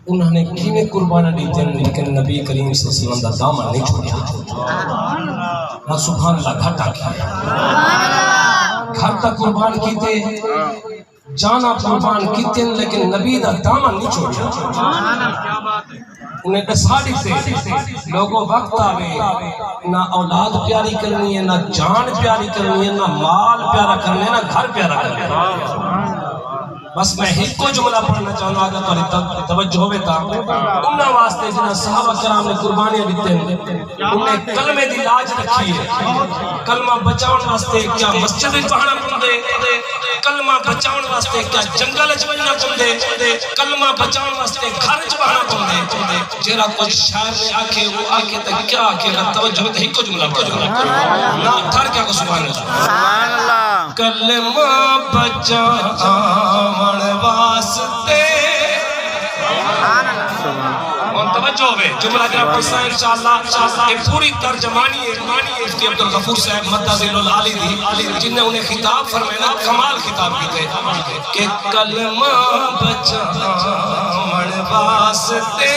انہوں نے کیویں قربانی دیتے ہیں لیکن نبی کریم صلی اللہ علیہ وسلم دا دامن نہیں چھوڑیا نہ سبحان اللہ گھٹا کیا گھر تک قربان کیتے جانا قربان کیتے لیکن نبی دا دامن نہیں چھوڑیا انہیں دسا دیتے لوگوں وقت آوے نہ اولاد پیاری کرنی ہے نہ جان پیاری کرنی ہے نہ مال پیارا کرنی ہے نہ گھر پیارا کرنی ہے بس میں ایک کو جملہ پڑھنا چاہوں اگر تمہاری توجہ ہوئے تا انہاں واسطے جنہاں صحابہ کرام نے قربانیاں دیتے ہیں انہیں کلمے دی لاج رکھی ہے کلمہ بچاؤن واسطے کیا مسجد پڑھنا پڑھنے کلمہ بچاؤن واسطے کیا جنگل چوئنا پڑھنے کلمہ بچاؤن واسطے گھر چوئنا پڑھنے جیرا کچھ شاعر میں آکے وہ آکے تک کیا آکے اگر توجہ ہوئے تا ایک کو جملہ پڑھنا نا تھار کیا کو سبحان اللہ کلمہ بچاؤن واسطے اور توجہ ہوئے جملہ جناب پڑھتا ہے انشاءاللہ ایک پوری ترجمانی ہے مفتی عبدالغفور صاحب مدذل العالی دی جن نے انہیں خطاب فرمائنا کمال خطاب کیتے کہ کلمہ بچاؤن واسطے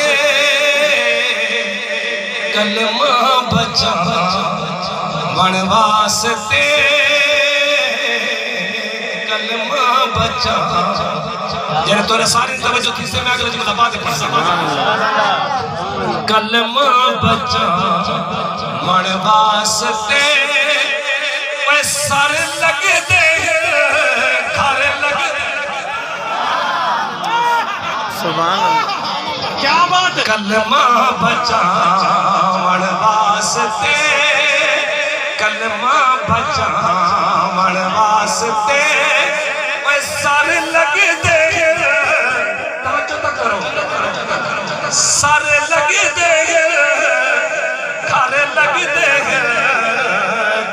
کلمہ بچاؤن واسطے کلمہ بچاؤن جنہیں تو نے ساری توجہ تھی سے میں اگر جملہ باتیں پڑھ سکتا کلمہ بچاؤن واسطے وہ سر لگ دے گھر لگ دے سبحان اللہ کیا بات کلمہ بچاؤن واسطے کلمہ بچاؤن واسطے وہ سر لگ دے سر لگ دے گھر لگ دے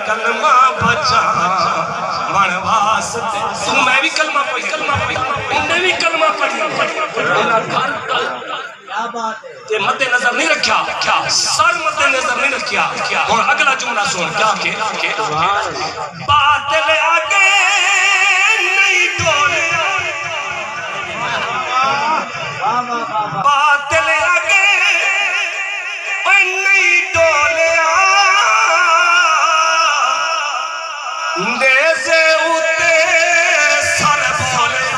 کلمہ بچاؤن واسطے تو میں بھی کلمہ پڑھی انہیں بھی کلمہ پڑھی یہ مد نظر نہیں رکھیا کیا سر مد نظر نہیں رکھیا اور اگلا جملہ سن کیا کہ باطل آگے نہیں ڈولیا باطل آگے نہیں ڈولیا نیزے اتے سر بولے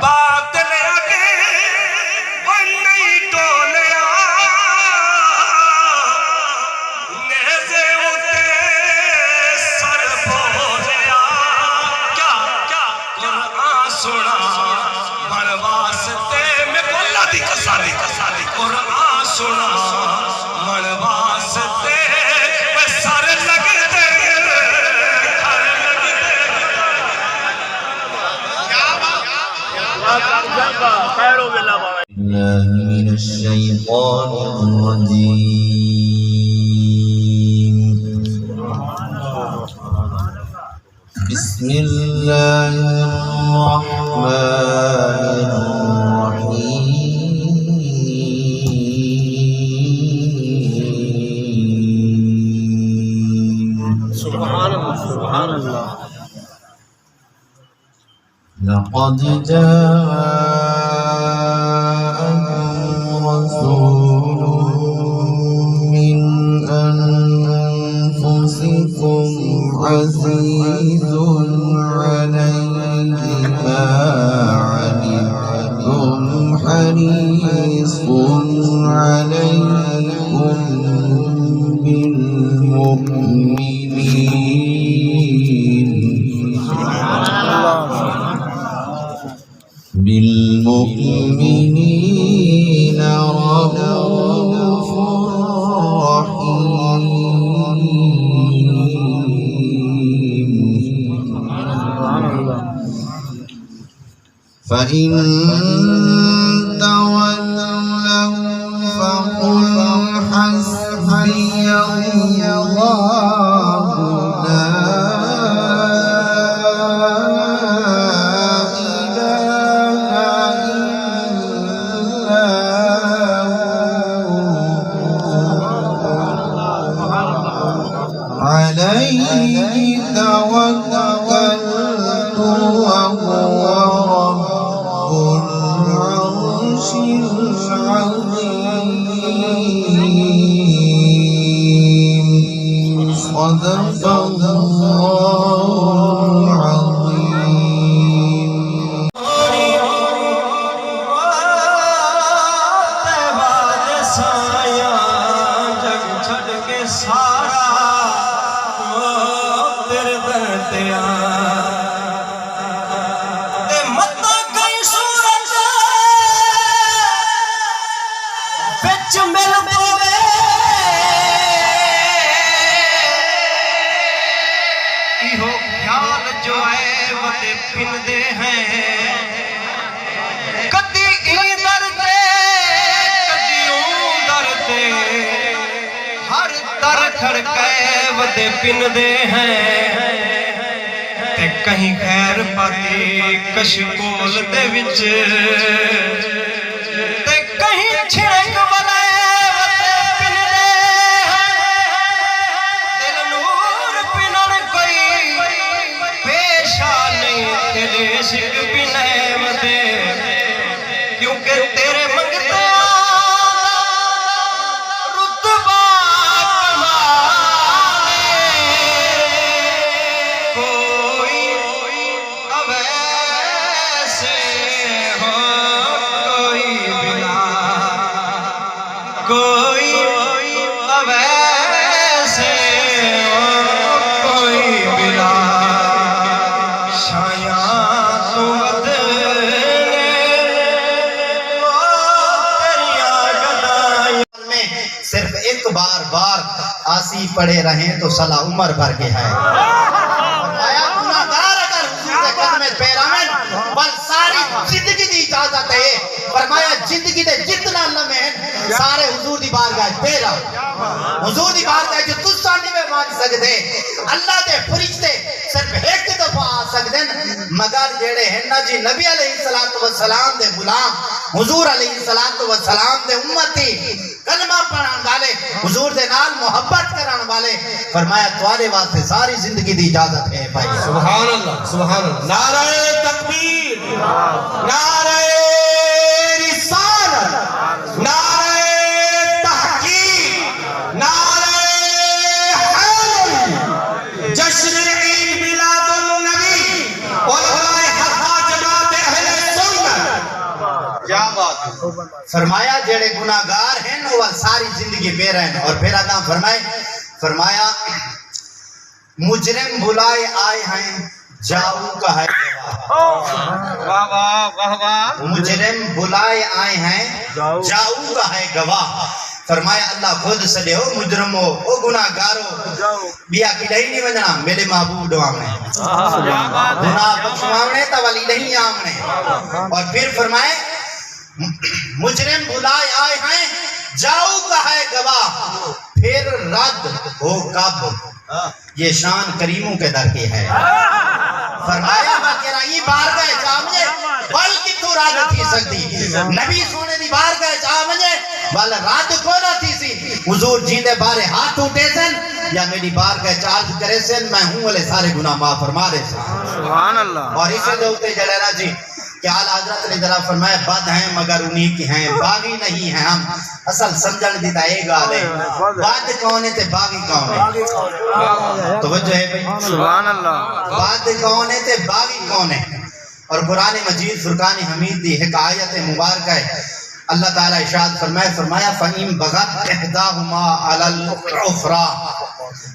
باطل آگے نہیں ڈولیا نیزے اتے سر بولیا کیا قرآن سنا من واسطے میں کو اللہ دی کسالی قرآن سنا من واسطے میں سر لگ دے گھر لگ دے خیرو بلا بابا من الشیطان الرجیم بسم اللہ الرحمن الرحیم سبحان اللہ لقد جاءكم رسول من أنفسكم عزيز عليه ما عنتم حريص عليكم بالمؤمنين رؤوف رحيم فإن تولوا فقل حسبي الله لا عليه توكلت وهو صدق الله العظيم. پھندے ہیں کدی ادھر تے کدی ادھر تے ہر در کھڑکے ودے پھندے ہیں تے کہیں خیر پاتی کشکول دے وچ تے کہیں چھڑک والے ودے پھندے ہیں دل نور پنن کوئی پیشا نہیں تیرے عشق بھی نعمت کیونکہ تیرے منگتے رتبہ کمالے کوئی اویسے ہو کوئی بلا کوئی اویسے ہو کوئی بلا صرف ایک بار بار آسی پڑے رہیں تو صلاح عمر بھر کے ہے فرمایا گناہگار اگر حضور کے قدم پیرامن بل ساری زندگی دی اجازت ہے فرمایا زندگی دے جتنا لمحے سارے حضور دی بارگاہ پیرا حضور دی بارگاہ جو تجھ نہیں میں مانگ سکتے اللہ دے فرشتے صرف ایک دفعہ آ سکتے مگر جڑے ہیں نا جی نبی علیہ السلام دے غلام حضور علیہ السلام دے امتی کلمہ پڑھان والے حضور دے نال محبت کران والے فرمایا تمہارے واسطے ساری زندگی دی اجازت ہے بھائی سبحان اللہ سبحان اللہ نعرہ تکبیر نعرہ رسالت نعرہ تحقیق نعرہ حیدر جشن عید میلاد النبی علماء حق جماعت اہل سنت کیا بات فرمایا جڑے گناہگار ہیں وہ ساری زندگی بے رہن اور پھر آدم فرمایا مجرم بلائے آئے ہیں جاؤ کا ہے گواہ مجرم بلائے آئے ہیں جاؤ کا ہے گواہ فرمایا اللہ خود سدے ہو مجرم ہو او گناہگار ہو بیا کی نہیں ونجنا میرے محبوب دوامنے گناہ بخشوانے تا ولی نہیں آمنے اور پھر فرمائے مجرم بلائے آئے ہیں جاؤ کا ہے گواہ پھر رد ہو کب یہ شان کریموں کے در کی ہے فرمایا وکرہ یہ بارگاہ چاہمجھے بلکہ تو رد تھی سکتی نبی سونے دی بارگاہ چاہمجھے بل رد کو نہ تھی سی حضور جیندے بارے ہاتھ اٹھے سن یا میری بارگاہ چارج کرے سن میں ہوں والے سارے گناہ معاف فرما رہے سن سبحان اللہ اور اسے دوتے جلیرہ جی کہ آل حضرت نے ذرا فرمایا بد ہیں مگر انہی کی ہیں باغی نہیں ہیں ہم اصل سمجھن دیتا ایک آلے بد کون ہے تے باغی کون ہے توجہ ہے بھئی سبحان اللہ بد کون ہے تے باغی کون ہے اور قرآن مجید فرقان حمید دی حکایت مبارکہ ہے اللہ تعالیٰ ارشاد فرمایا فَإِن بَغَتْ إِحْدَاهُمَا عَلَى الْأُخْرَى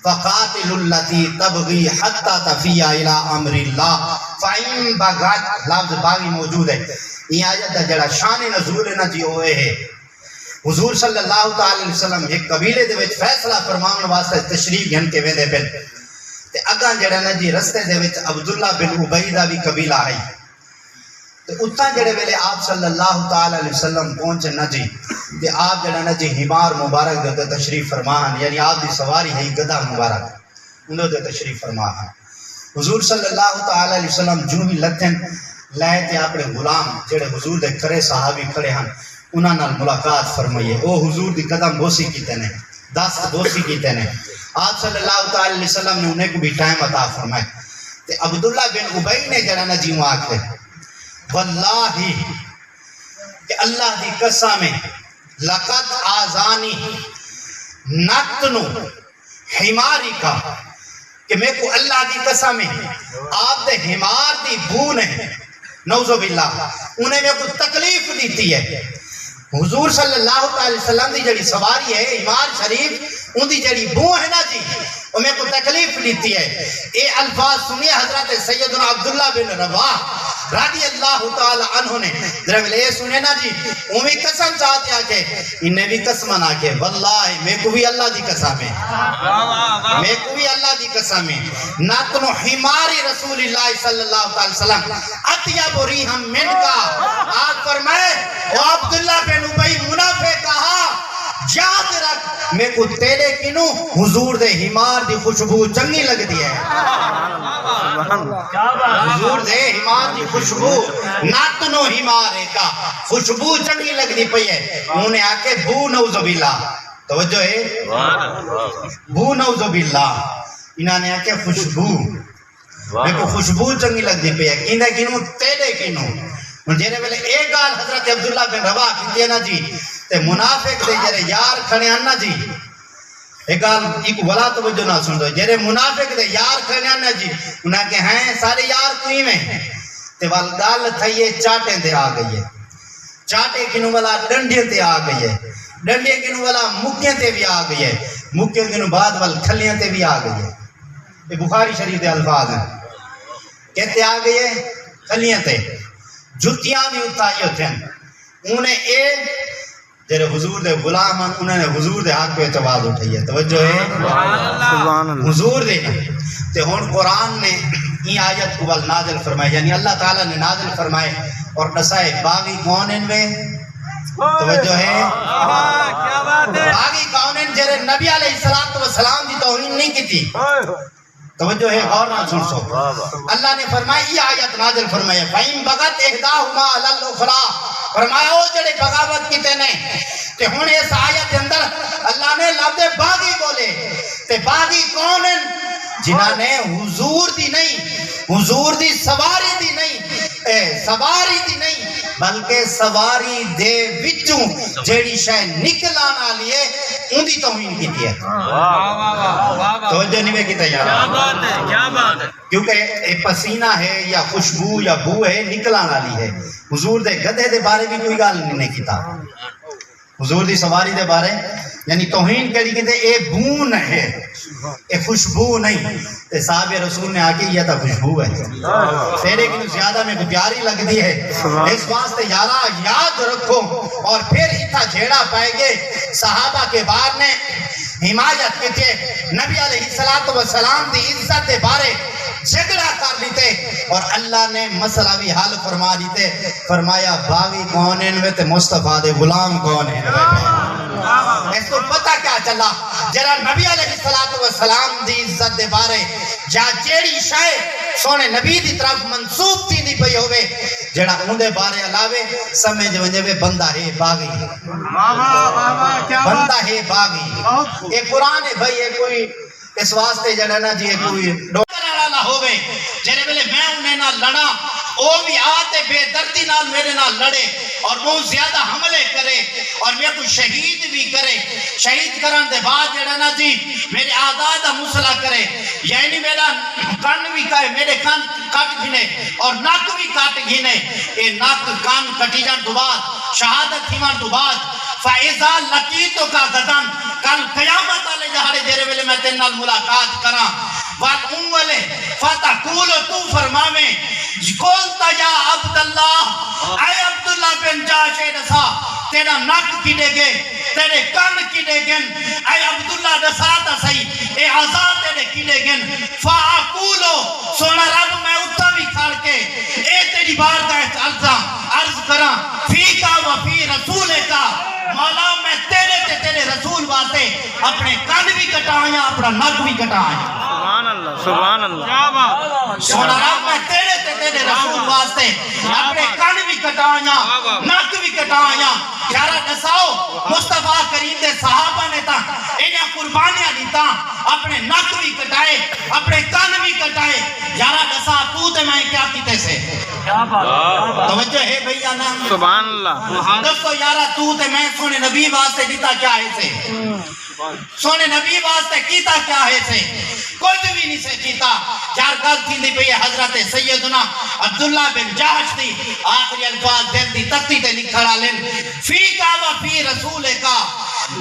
فَقَاتِلُوا الَّتِي تَبْغِي حَتَّى تَفِيَّ إِلَى أَمْرِ اللَّهِ فَإِن بَغَتْ لفظ باغی موجود ہے یہ آیت ہے جڑا شان نزول نہ جی ہوئے ہے حضور صلی اللہ تعالی وسلم ایک قبیلے دے وچ فیصلہ فرمان واسطے تشریف گھن کے ویندے پن تے اگاں جڑا نا جی رستے دے وچ عبداللہ بن ابی دا بھی قبیلہ آئی تے اتنا جڑے ویلے آپ صلی اللہ تعالی علیہ وسلم پہنچے نا جی تے آپ جڑا نا جی حمار مبارک دے تشریف فرمان یعنی آپ دی سواری ہے گدھا مبارک انہوں دے تشریف فرمان حضور صلی اللہ تعالی علیہ وسلم جو ہی لتھن لائے تے اپنے غلام جڑے حضور دے کھڑے صحابی کھڑے ہیں انہاں نال ملاقات فرمائیے او حضور دی قدم بوسی کیتے نے دست بوسی کیتے نے آپ صلی اللہ تعالی علیہ وسلم نے انہیں کو بھی ٹائم عطا فرمائے تے عبداللہ بن ابی نے جڑا نا جی آکھے واللہ کہ اللہ دی قسم لقد آزانی نتنو حماری کا کہ میں کو اللہ دی قسم ہے آپ دے ہمار دی بو نے نعوذ باللہ انہیں میں کو تکلیف دیتی ہے. حضور صلی اللہ علیہ وسلم دی جڑی سواری ہے ہمار شریف ان دی جڑی بو ہے نا جی وہ میں کو تکلیف دیتی ہے. اے الفاظ سنیے حضرت سیدنا عبداللہ بن رواح رضی اللہ تعالی عنہ نے درمیل اے سنے نا جی وہ بھی قسم چاہتے آکے انہیں بھی قسم نہ کہ واللہ میں کو بھی اللہ دی قسم ہے میں کو بھی اللہ دی قسم ہے ناتنو حماری رسول اللہ صلی اللہ علیہ وسلم اطیب ریحم من کا آپ فرمائے وہ عبداللہ بن ابی منافق کہا یاد رکھ میں کو تیرے کنو حضور دے ہمار دی خوشبو چنگی لگ دی ہے حضور دے ہمار دی خوشبو ناتنو ہمارے کا خوشبو چنگی لگ دی پئی ہے انہیں آکے بو نعوذ باللہ توجہ ہے بو نعوذ باللہ انہوں نے آکے خوشبو میں کو خوشبو چنگی لگ دی پئی ہے کیندے کنو تیرے کنو جیرے ویلے ایک گال حضرت عبداللہ بن رواح کی نا جی تے منافق دے جیرے یار کھڑے آنا جی ایک گال ایک ولا توجہ نہ سن دو جیرے منافق دے یار کھڑے آنا جی انہاں کہ ہیں سارے یار کوئی میں تے والگال تھائیے چاٹیں دے آ گئی ہے چاٹے کنو والا ڈنڈیاں تے آ گئی ہے ڈنڈیاں کنو والا مکیاں تے بھی آ گئی ہے مکیاں کنو بعد وال کھلیاں تے بھی آ گئی ہے یہ بخاری شریف دے الفاظ ہیں کہتے آ گئی ہے کھلیاں تے جتیاں بھی اتائی ہوتے ہیں انہیں اے جیرے حضور دے غلام انہوں نے حضور دے حق پہ اعتماد اٹھائی ہے توجہ ہے حضور دے تے ہون قرآن نے یہ آیت کو نازل فرمائے یعنی اللہ تعالیٰ نے نازل فرمائے اور نسائے باغی کون ان میں توجہ ہے باغی کون ان جیرے نبی علیہ السلام دی توہین نہیں کی تھی توجہ ہے غور نہ سن سو اللہ نے فرمایا یہ آیت نازل فرمایا فَإِن بَغَتْ إِحْدَاهُمَا عَلَى الْأُخْرَى فرمایا وہ جڑے بغاوت کیتے نے تے ہن اس آیت کے اندر اللہ نے لفظ باغی بولے تے باغی کون ہیں جنہاں نے حضور دی نہیں حضور دی سواری دی نہیں سواری دی نہیں بلکہ سواری دے وچوں جیڑی شے نکل آنا لیے ان دی توہین کیتی ہے توجہ نہیں میں کی تیار کیا بات ہے کیونکہ پسینہ ہے یا خوشبو یا بو ہے نکل آنا لی ہے حضور دے گدھے دے بارے بھی کوئی گال نہیں کیتا حضور دی سواری دے بارے یعنی توہین کہہ دی کہ اے بون ہے اے خوشبو نہیں تے صاحب رسول نے آکے یہ تا خوشبو ہے تیرے کی زیادہ میں کو پیاری لگ دی ہے اس واسطے یارا یاد رکھو اور پھر اتھا جھیڑا پائے گے صحابہ کے بعد نے حمایت کے تھے نبی علیہ السلام دی عزت دے بارے جھگڑا کر لیتے اور اللہ نے مسئلہ بھی حل فرما دیتے فرمایا باغی کون ہیں تے مصطفیٰ دے غلام کون ہیں اس کو پتہ کیا چلا جرا نبی علیہ السلام دی عزت دے بارے جا جیڑی شے سونے نبی دی طرف منصوب تھی دی پئی ہوئے جڑا ان دے بارے علاوے سمجھ ونجے بندہ ہے باغی بندہ ہے باغی یہ قرآن ہے بھائی یہ کوئی اس واسطے جڑا نا جی کوئی نہ ہوئے جنہیں ملے میں انہیں نہ لڑا وہ بھی آتے بے دردی نال میرے نال لڑے اور وہ زیادہ حملے کرے اور میں کو شہید بھی کرے شہید کرن دے بعد جڑا نا جی میرے آزاد مسئلہ کرے یعنی میرا کان بھی کہے میرے کان کٹ گھنے اور ناک بھی کٹ گھنے اے ناک کان کٹی جان دو بعد شہادت ہیمان دو بعد فَإِذَا لَقِيتُ کا غدن کل قیامت والے جہاڑے جیرے ویلے میں تین نال ملاقات کرا وَالْأُمْوَلِ فَتَقُولُ تو فرماویں قولتا یا عبداللہ اے عبداللہ بن جاشے رسا تیرا نک کی دے گے تیرے کان کی دے گن اے عبداللہ رساتا صحیح اے عذاب تیرے کی دے گن فَعَقُولُ سونا رب میں اتھا بھی کھار کے اے تیری بار کا عرض کرا فی کا و فی رسول کا مولا میں تیرے رسول واسطے اپنے کان بھی کٹایا اپنا نک بھی کٹایا سبحان اللہ سونا رب میں تیرے رسول واسطے اپنے کان بھی کٹایا نک بھی کٹایا یارا دساؤ مصطفیٰ کریم دے صحابہ نے تا انہیں قربانیاں دیتا اپنے نک بھی کٹائے اپنے کان بھی کٹائے یارا دسا تو تے میں کیا کیتے سے توجہ ہے بھئیہ نام سبحان اللہ دستو یارا تو تے میں سونے نبی واسطے دیتا کیا ہے سے سونے نبی واسطے کیتا کیا ہے سے کچھ بھی نہیں سے کیتا چار گل تھی دی پئی حضرت سیدنا عبداللہ بن جہش دی آخری الفاظ دل دی تختی تے لکھڑا لین فی کا و فی رسول کا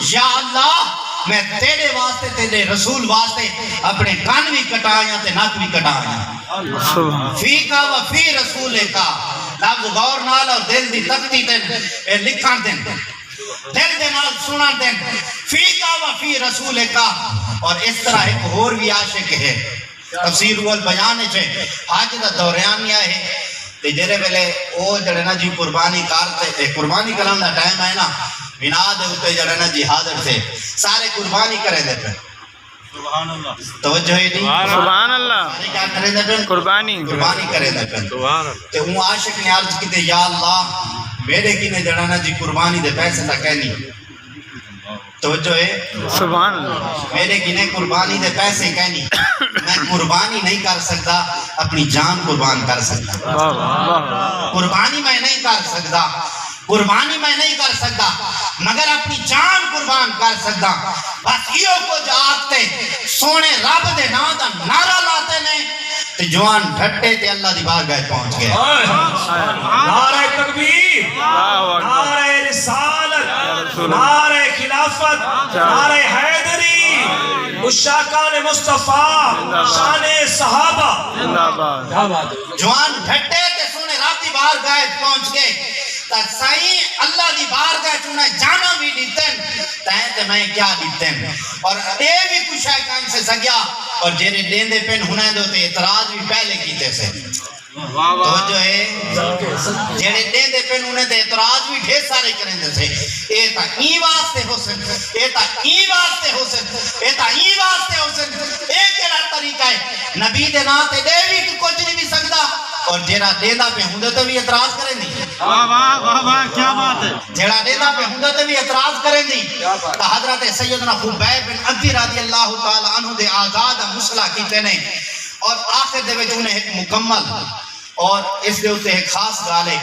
یا اللہ میں تیرے واسطے تیرے رسول واسطے اپنے کان بھی کٹایا تے ناک بھی کٹایا فی کا و فی رسول کا لفظ غور نال اور دل دی تختی تے لکھن دین دل دے نال سنن دین فی کا و فی رسول کا اور اس طرح ایک اور بھی عاشق ہے تفسیر والبیان چھے حج دا دوریان ہے تے جڑے ویلے او جڑے نا جی قربانی کرتے قربانی کرن دا ٹائم ہے نا بنا دے اوتے جڑے نا جی حاضر تھے سارے قربانی کرے دے پہ سبحان اللہ توجہ ہے نہیں سبحان اللہ سارے کیا کرے دے پہ قربانی کرے دے پہ تے وہ عاشق نے عرض کیتے یا اللہ میرے کی نے جڑا نا جی قربانی دے پیسے تا کہنی توجہ ہے سبحان اللہ میرے کی نے قربانی دے پیسے کہنی میں قربانی نہیں کر سکتا اپنی جان قربان کر سکتا قربانی میں نہیں کر سکتا قربانی میں نہیں کر سکتا مگر اپنی جان قربان کر سکتا بس یہ کچھ آتے سونے رب دے نا دا نعرہ لاتے نے تے جوان ڈھٹے تے اللہ دی بارگاہ پہنچ گئے نعرہ تکبیر نعرہ رسالت نعرہ خلافت نعرہ حیدری مشاکان مصطفیٰ شان صحابہ جوان ڈھٹے تے سونے رب دی بارگاہ پہنچ گئے تا سائیں اللہ دی بارگاہ چونا جانا بھی دیتن تائیں تے میں کیا دیتن اور اے بھی کچھ ہے کام سے سگیا اور جیرے دین دے پین ہونے دو تے اعتراض بھی پہلے کیتے سے تو جو ہے جیرے دین دے پین ہونے دے اعتراض بھی ڈھیر سارے کریں دے سے اے تا ای واسطے ہو سن اے تا ای واسطے ہو سن اے تا ای واسطے ہو سن ایک کیڑا طریقہ ہے نبی دے نا تے دے بھی کچھ نہیں بھی سکتا اور جیڑا دینا پہ ہوں تو بھی اعتراض کریں دی کیا بات ہے جیڑا دینا پہ ہوں تو بھی اعتراض کریں دی تو حضرت سیدنا خبیب بن عدی رضی اللہ تعالی عنہ دے آزاد مسئلہ کیتے نے اور آخر دے وچ انہیں ایک مکمل اور اس دے ہوتے ایک خاص گالے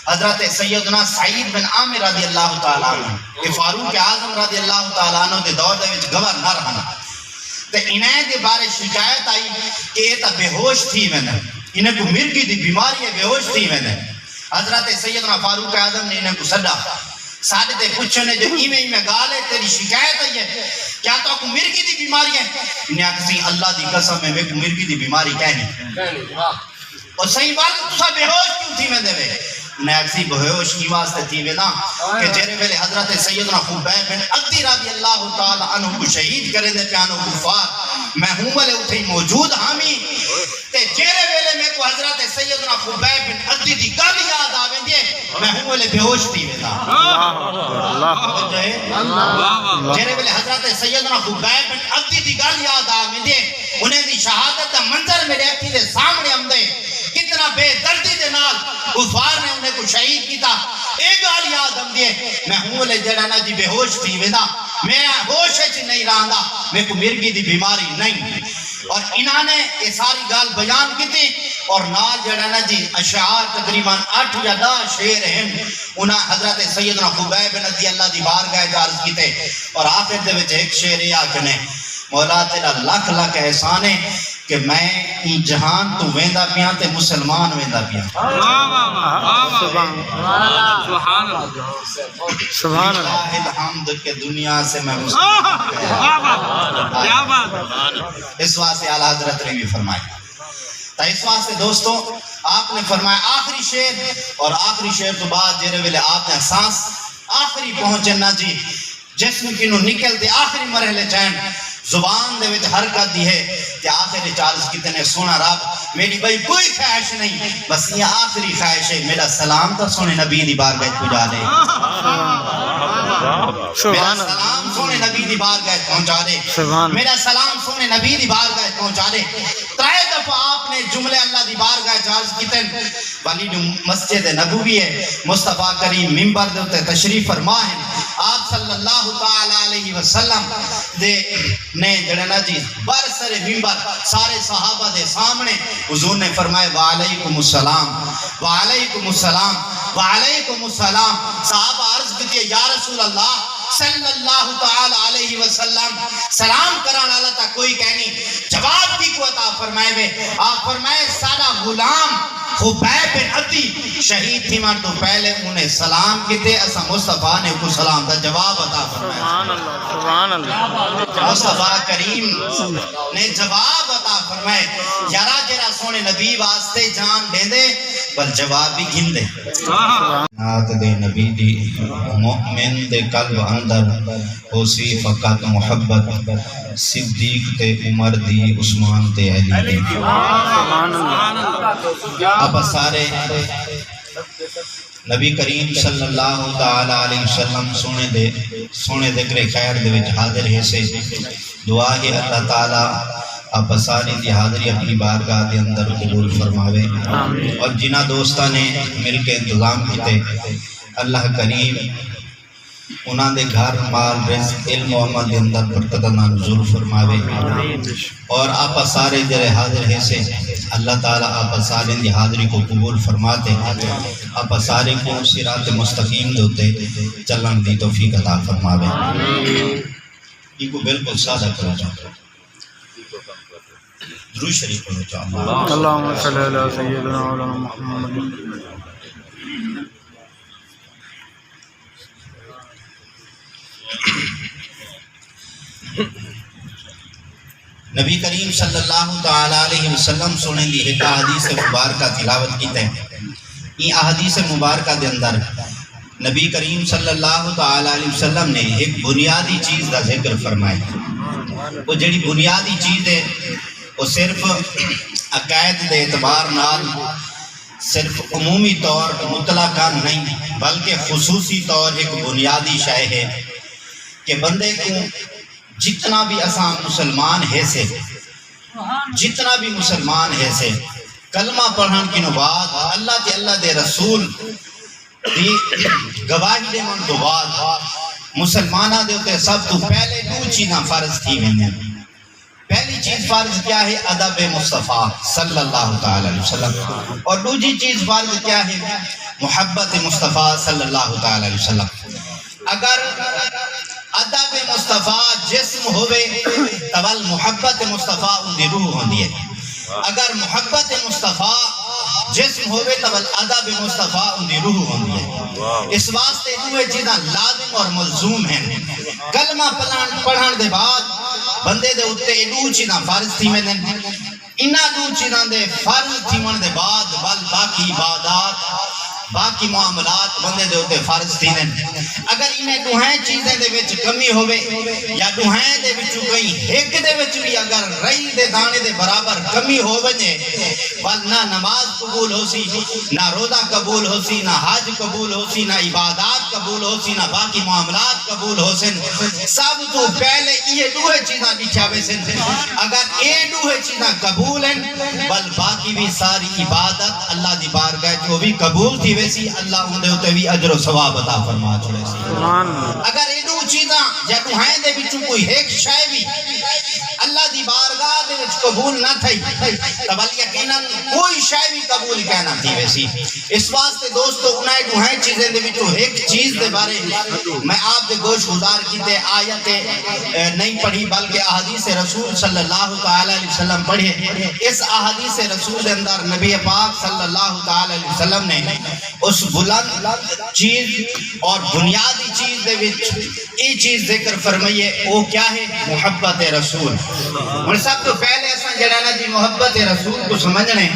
حضرت سیدنا سعید بن عامر رضی اللہ تعالی عنہ کہ فاروق اعظم رضی اللہ تعالی عنہ دے دور دے وچ گورنر ہن تے انہیں دے بارے شکایت آئی کہ یہ تا بے ہوش تھی میں نے انہیں کو مرگی دی بیماری ہے بے ہوش تھی میں نے حضرت سیدنا فاروق اعظم نے انہیں کو صدا ساتھ دے پوچھنے جو میں گالے تیری شکایت ہے کیا تو کو مرگی دی بیماری ہے انہیں کسی اللہ دی قسم میں کو مرگی دی بیماری کہنی اور صحیح بات تو سا بے ہوش کیوں تھی میں دے وے انہیں کسی بے ہوش کی واسطے تھی میں نا کہ جیرے ویلے حضرت سیدنا خبیب بن عدی رضی اللہ تعالی عنہ کو شہید کرے دے پیانو کفار میں ہوں والے اٹھے موجود حامی تے جیرے ویلے میں کو حضرت سیدنا خبیب بن عدی دی گل یاد آویں دے میں ہوں والے بے ہوش تھی میں جیرے ویلے حضرت سیدنا خبیب بن عدی دی گل یاد آویں دے انہیں دی شہادت دا منظر میرے اکھی دے سامنے ہم دے کتنا بے دردی دے نال کفار نے انہیں کو شہید کیتا ایک گال یاد ہم دے میں ہوں والے جڑانا جی بے ہوش تھی میں میں ہوش ہے نہیں رہا میں کو مرگی دی بیماری نہیں اور انہاں نے یہ ساری گال بیان کی تھی اور نال جڑانا جی اشعار تقریباً 8 یا 10 شعر ہیں انہاں حضرت سیدنا خبیب بن عدی اللہ دی بارگاہ جارز کی تھے اور آخر دے وچ ایک شعر یہ آکھنے مولا تیرا لکھ لکھ احسان ہے کہ میں ای جہان تو ویندا پیاں تے مسلمان ویندا پیاں سبحان اللہ الحمد کہ دنیا سے میں مسلمان اس واسطے اعلیٰ حضرت نے بھی فرمایا تا اس واسطے دوستو آپ نے فرمایا آخری شعر اور آخری شعر تو بعد جیرے ویلے آپ نے سانس آخری پہنچنا جی جسم کی نو نکل دے آخری مرحلے چین زبان دے وچ حرکت دی ہے کہ آخری چارز کتنے سونا رب میری بھائی کوئی خواہش نہیں بس یہ آخری خواہش ہے میرا سلام تا سونے نبی دی بارگاہ پہنچا دے میرا سلام سونے نبی دی بارگاہ پہنچا دے میرا سلام سونے نبی دی بارگاہ پہنچا دے 3 دفعہ آپ نے جملے اللہ دی بارگاہ چارز کتنے والی جو مسجد نبوی ہے مصطفیٰ کریم منبر دے ہوتے تشریف فرما ہے آپ صلی اللہ تعالی علیہ وسلم دے نے جڑنا جی برسر منبر سارے صحابہ دے سامنے حضور نے فرمائے وعلیکم السلام وعلیکم السلام وعلیکم السلام صحابہ عرض کیے یا رسول اللہ صلی اللہ تعالی علیہ وسلم سلام کران والا تا کوئی کہنی جواب کی کو عطا فرمائے وے آپ فرمائے سارا غلام خبیب بن عدی شہید تھی مان تو پہلے انہیں سلام کیتے اسا مصطفیٰ نے کو سلام دا جواب عطا فرمائے سبحان اللہ سبحان اللہ مصطفیٰ کریم نے جواب عطا فرمائے یارا جرا سونے نبی واسطے جان دے دے بل جواب بھی گھن دے نات دے نبی دی مؤمن دے قلب اندر ہو سی فقط محبت صدیق تے عمر دی عثمان تے علی دی اب سارے نبی کریم صلی اللہ تعالی علیہ وسلم سونے ذکر خیر دے وچ حاضر ہے سے دعا ہے اللہ تعالی آپ ساری دی حاضری اپنی بارگاہ دے اندر قبول فرماوے اور جنہ دوستہ نے مل کے انتظام کیتے اللہ کریم انہاں دے گھر مال رزق علم و عمل دے اندر برکت نزول فرماوے اور آپ سارے جرے حاضر ہے سے اللہ تعالیٰ آپ سارے دی حاضری کو قبول فرماتے آپ سارے کو صراط مستقیم دوتے چلن دی توفیق عطا فرماوے یہ کو بالکل سادہ کرو جاؤ درود شریف پڑھو جاؤ اللہم صلی علی سیدنا مولانا محمد نبی کریم صلی اللہ تعالی علیہ وسلم سنیں دی ایک حدیث مبارکہ تلاوت کی تے یہ حدیث مبارکہ دے اندر نبی کریم صلی اللہ تعالی علیہ وسلم نے ایک بنیادی چیز دا ذکر فرمایا وہ جڑی بنیادی چیز ہے وہ صرف عقائد دے اعتبار نال صرف عمومی طور مطلقاً نہیں بلکہ خصوصی طور ایک بنیادی شے ہے کہ بندے کو جتنا بھی اساں مسلمان ہے سے جتنا بھی مسلمان ہے سے کلمہ پڑھن کی بعد اللہ دے رسول دی گواہی دے من تو بعد مسلمانہ دے ہوتے سب تو پہلے دو چیزاں فرض تھی میں پہلی چیز فرض کیا ہے ادب مصطفیٰ صلی اللہ تعالی علیہ وسلم اور دوسری چیز فرض کیا ہے محبت مصطفیٰ صلی اللہ تعالی علیہ وسلم اگر ادب مصطفیٰ جسم ہوئے تول محبت مصطفیٰ ان دی روح ہوندی ہے اگر محبت مصطفیٰ جسم ہوئے تول ادب مصطفیٰ ان دی روح ہوندی ہے اس واسطے دوئے چیزاں لازم اور ملزوم ہیں کلمہ پڑھن دے بعد بندے دے اتے دو چیزاں فرض تھی میں دیں انہاں دو چیزاں دے فرض تھی من دے بعد بل باقی عبادات باقی معاملات بندے دے ہوتے فرض تھی دیں اگر انہیں دوہائیں چیزیں دے وچ کمی ہوئے یا دوہائیں دے وچ کہیں ایک دے وچ بھی اگر رئی دے دانے دے برابر کمی ہو بجے بل نہ نماز قبول ہو سی نہ روزہ قبول ہو سی نہ حج قبول ہو سی نہ عبادات قبول ہو سی نہ باقی معاملات قبول ہو سن سب تو پہلے یہ دوہے چیزاں لکھا ہوئے سن اگر یہ دوہے چیزاں قبول ہیں بل باقی بھی ساری عبادت اللہ دی بارگاہ جو بھی قبول تھی ویسی اللہ ان دے ہوتے بھی اجر و ثواب عطا فرما چھوڑے سی اگر یہ دو چیزاں یا دوہائیں دے بچوں کوئی ایک شے بھی اللہ دی بارگاہ دے وچ قبول نہ تھی تب یقیناً کوئی شے بھی قبول کہنا تھی ویسی اس واسطے دوستو انہیں دوہائیں چیزیں دے بچوں ایک چیز دے بارے میں آپ دے گوش گزار کی تے آیت نہیں پڑھی بلکہ احادیث رسول صلی اللہ تعالی علیہ وسلم پڑھے اس احادیث رسول دے اندر نبی پاک صلی اللہ تعالی علیہ وسلم نے اس بلند چیز اور بنیادی چیز دے وچ یہ چیز ذکر فرمائیے وہ کیا ہے محبت رسول اور سب تو پہلے ایسا جڑانا جی محبت رسول کو سمجھنے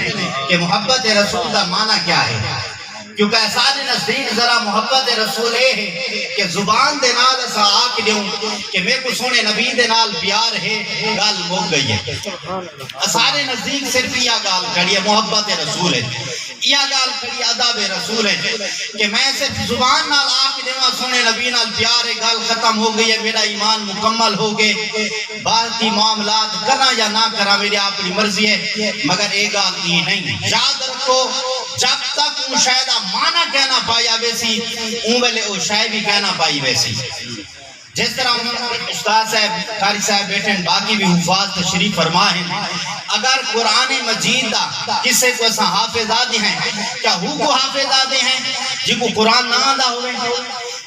کہ محبت رسول دا معنی کیا ہے کیونکہ سارے نزدیک ذرا محبت رسول ہے کہ زبان دے نال ایسا آکھ دیوں کہ میں کو سونے نبی دے نال پیار ہے گال موک گئی ہے سارے نزدیک صرف یہ گال کھڑی ہے محبت رسول ہے یہ گال کھڑی ادب رسول ہے کہ میں صرف زبان نال آکھ دیوں سونے نبی نال پیار ہے گال ختم ہو گئی ہے میرا ایمان مکمل ہو گئے باقی معاملات کرنا یا نہ کرنا میری اپنی مرضی ہے مگر ایک گال یہ نہیں یاد رکھو جب تک مشاہدہ مانا کہنا پایا ویسی ویلے او شاید بھی کہنا پائی ویسی جس طرح استاد صاحب قاری صاحب بیٹھے ہیں باقی بھی حفاظ تشریف فرما ہیں اگر قرآن مجید دا کسے کو ایسا حافظ آدھے ہیں کیا ہو کو حافظ آدھے ہیں جن کو قرآن نہ آدھا ہوئے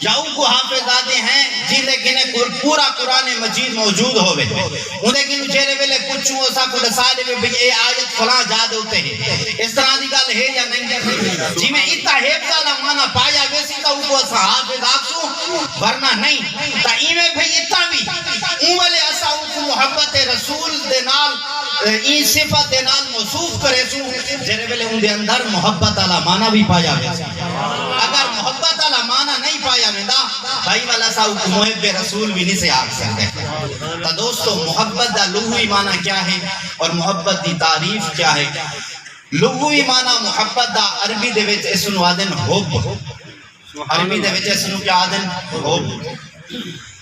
یا ان کو حافظادے ہیں جن لیکن پورا قرآن مجید موجود ہوئے ان لیکن جیرے ویلے پچھوں اسا کو دسالے میں اے آیت فلاں جاد ہوتے ہیں اس طرح دی گل ہے یا نہیں جی میں اتنا حفظ والا معنی پایا ویسی تو ان کو اسا حافظ آکسوں ورنہ نہیں تا ایویں بھئی اتنا بھی ان والے اسا ان کو محبت رسول دے نال این صفت دے نال موصوف کرے سو جیرے ویلے ان دے اندر محبت والا معنی بھی پایا ویسی اگر محبت والا معنی نہیں پایا ویندا بھائی والا سا محب رسول بھی نہیں سے آگ سکتے تا دوستو محبت دا لغوی معنی کیا ہے اور محبت دی تعریف کیا ہے لغوی معنی محبت دا عربی دے وچ اسنو آدن حب عربی دے وچ اسنو کیا آدن حب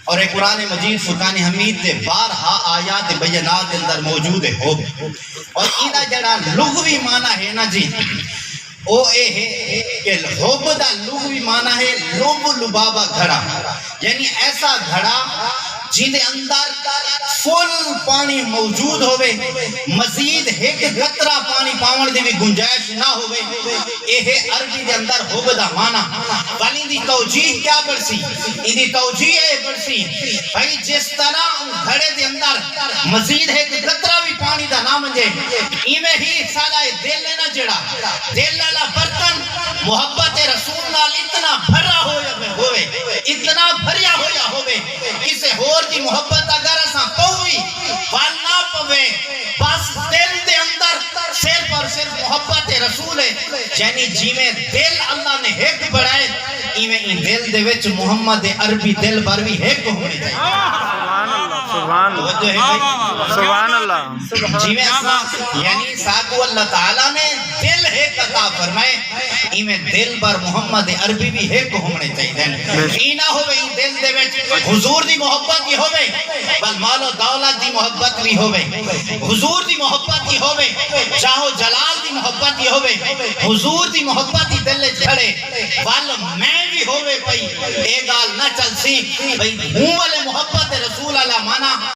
اور ایک قرآن مجید فرقان حمید دے بارہا آیات بینات اندر موجود ہے حب اور اینا جڑا لغوی معنی ہے نا جی او اے ہے کہ حب دا لغوی معنی ہے لب لبابا گھڑا یعنی ایسا گھڑا جن دے اندر فل پانی موجود ہوئے مزید ایک قطرہ پانی پاون دی بھی گنجائش نہ ہوئے اے ہے عربی دے اندر حب دا معنی والی دی توجیہ کیا برسی ان دی توجیہ ہے برسی بھائی جس طرح گھڑے دے اندر مزید ایک قطرہ بھی پانی دا نہ منجے ایویں ہی سالہ دل لینا جڑا دل لالا برتن محبت رسول نال اتنا بھرا ہوئے اتنا بھریا ہویا ہوئے کسے ہور دی محبت اگر اساں پوئی وال نہ پوے بس دل دے اندر صرف اور صرف محبت رسول ہے یعنی جی میں دل اللہ نے ایک بڑھائے ایویں ان دل دے وچ محمد عربی دل بر بھی ایک ہونے چاہیے سبحان اللہ جی میں یعنی ساکو اللہ تعالیٰ نے دل ایک عطا فرمائے ایمیں دل بر محمد عربی بھی ایک ہونے چاہیے اینا ہوئے ان دل دے وچ حضور دی محبت کی ہوئے بل مال و دولت دی محبت بھی ہوئے حضور دی محبت کی ہوئے چاہو جلال دی محبت کی ہوئے حضور دی محبت کی دل چھڑے بل میں بھی ہوئے پئی اے گال نہ چل سی بھئی ہوں والے محبت رسول اللہ مانا